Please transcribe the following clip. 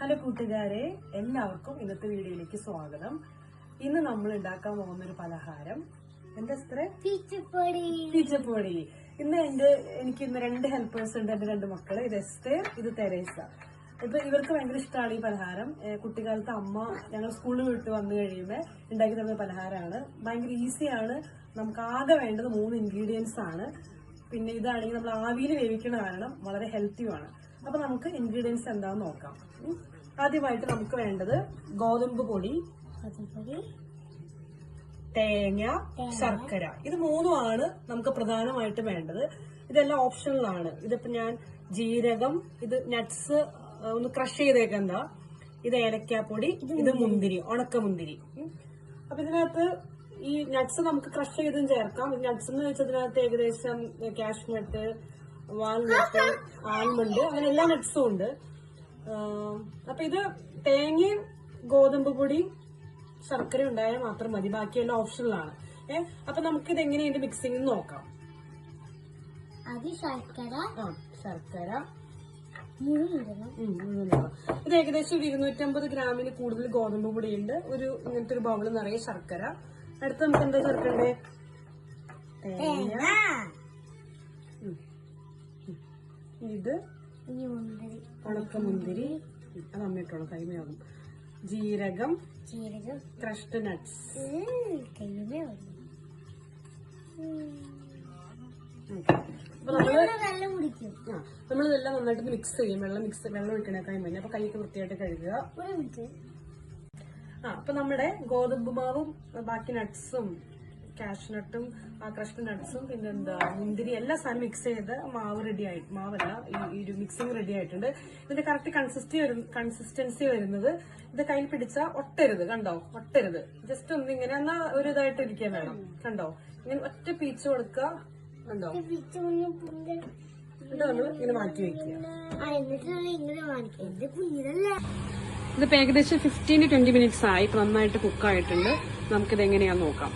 Hello കൂട്ടുകാരെ, എല്ലാവർക്കും ഇന്നത്തെ വീഡിയോയിലേക്ക് സ്വാഗതം. ഇന്ന് നമ്മൾ ഉണ്ടാക്കാൻ പോകുന്ന ഒരു പലഹാരം എന്താ പീച്ചപ്പൊടി. ഇന്ന് എനിക്ക് ഇന്ന് 2 ഹെൽപ്പേഴ്സ് ഉണ്ട്. എന്റെ 2 മക്കള്, ഇത് എസ്തേർ, ഇത് തെരേസ. ഇപ്പൊ ഇവർക്ക് ഭയങ്കര ഇഷ്ടമാണ് ഈ പലഹാരം. കുട്ടിക്കാലത്ത് അമ്മ ഞങ്ങൾ സ്കൂളിൽ വിട്ട് വന്നു കഴിയുമ്പോൾ ഉണ്ടാക്കി തരുന്ന പലഹാരമാണ്. ഭയങ്കര ഈസിയാണ്. നമുക്ക് ആകെ വേണ്ടത് 3 ഇൻഗ്രീഡിയൻസ് ആണ്. പിന്നെ ഇതാണെങ്കിൽ നമ്മൾ ആവിയിൽ വേവിക്കുന്ന കാരണം വളരെ ഹെൽത്തിയുമാണ്. അപ്പൊ നമുക്ക് ഇൻഗ്രീഡിയൻസ് എന്താണെന്ന് നോക്കാം. ആദ്യമായിട്ട് നമുക്ക് വേണ്ടത് ഗോതമ്പ് പൊടി, തേങ്ങ, ശർക്കര. ഇത് 3ആണ് നമുക്ക് പ്രധാനമായിട്ട് വേണ്ടത്. ഇതെല്ലാം ഓപ്ഷണലാണ്. ഇതിപ്പോ ഞാൻ ജീരകം, ഇത് നട്ട്സ് ഒന്ന് ക്രഷ് ചെയ്തേക്കെന്താ, ഇത് ഏലക്കാപ്പൊടി, ഇത് മുന്തിരി, ഉണക്കമുന്തിരി. അപ്പൊ ഇതിനകത്ത് ഈ നട്ട്സ് നമുക്ക് ക്രഷ് ചെയ്തും ചേർക്കാം. നട്ട്സ് എന്ന് വെച്ചാൽ ഇതിനകത്ത് ഏകദേശം കാഷ്നട്ട്, വാൾനട്ട്, ആൽമണ്ട്, അങ്ങനെ എല്ലാ നട്ട്സും ഉണ്ട്. അപ്പൊ ഇത് തേങ്ങയും ഗോതമ്പ് പൊടിയും ശർക്കര ഉണ്ടായാൽ മാത്രം മതി, ബാക്കിയെല്ലാം ഓപ്ഷണലാണ്. അപ്പൊ നമുക്ക് ഇത് എങ്ങനെയുണ്ട് മിക്സിംഗ് നോക്കാം. ശർക്കര ഇത് ഏകദേശം ഒരു 250 ഗ്രാമിന് കൂടുതൽ ഗോതമ്പ് പൊടിയുണ്ട്. ഇങ്ങനത്തെ ഒരു ബൗള് നിറയെ ശർക്കര. അടുത്ത് നമുക്ക് എന്താ ചേർക്കണ്ടേ? തേങ്ങ, ഇത് ഉണക്കമുന്തിരി, അത് അമ്മയിട്ടോളൂ, കൈമയാകും. ജീരകം, ക്രഷ്ഡ് നട്ട്സ്. അപ്പൊ നമ്മളിതെല്ലാം നന്നായിട്ട് മിക്സ് ചെയ്യും. വെള്ളം ഒഴിക്കണേക്കായി മതി. അപ്പൊ കൈയൊക്കെ വൃത്തിയായിട്ട് കഴുകുക. അപ്പൊ നമ്മുടെ ഗോതമ്പ് മാവും ബാക്കി നട്ട്സും കാഷ്നട്ടും ക്രഷ്ഡ് നട്ട്സും പിന്നെന്താ മുന്തിരി എല്ലാ സാധനം മിക്സ് ചെയ്ത് മാവല്ല ഈ ഒരു മിക്സിംഗ് റെഡി ആയിട്ടുണ്ട്. ഇതിന്റെ കറക്റ്റ് കൺസിസ്റ്റൻസി വരുന്നത് ഇത് കയ്യിൽ പിടിച്ചാൽ ഒട്ടരുത്. കണ്ടോ? ഒട്ടരുത്. ജസ്റ്റ് ഒന്നിങ്ങനെ എന്നാ ഒരു ഇതായിട്ട് ഇരിക്കാൻ വേണം. കണ്ടോ? ഇങ്ങനെ ഒറ്റ പീച്ച് കൊടുക്കുക. കണ്ടോ? നമ്മൾ ഇങ്ങനെ മാറ്റി വെക്കുക. ഇതിപ്പോ ഏകദേശം 15 to 20 മിനിറ്റ്സ് ആയി. നന്നായിട്ട് കുക്കായിട്ടുണ്ട്. നമുക്കിത് എങ്ങനെയാന്ന് നോക്കാം.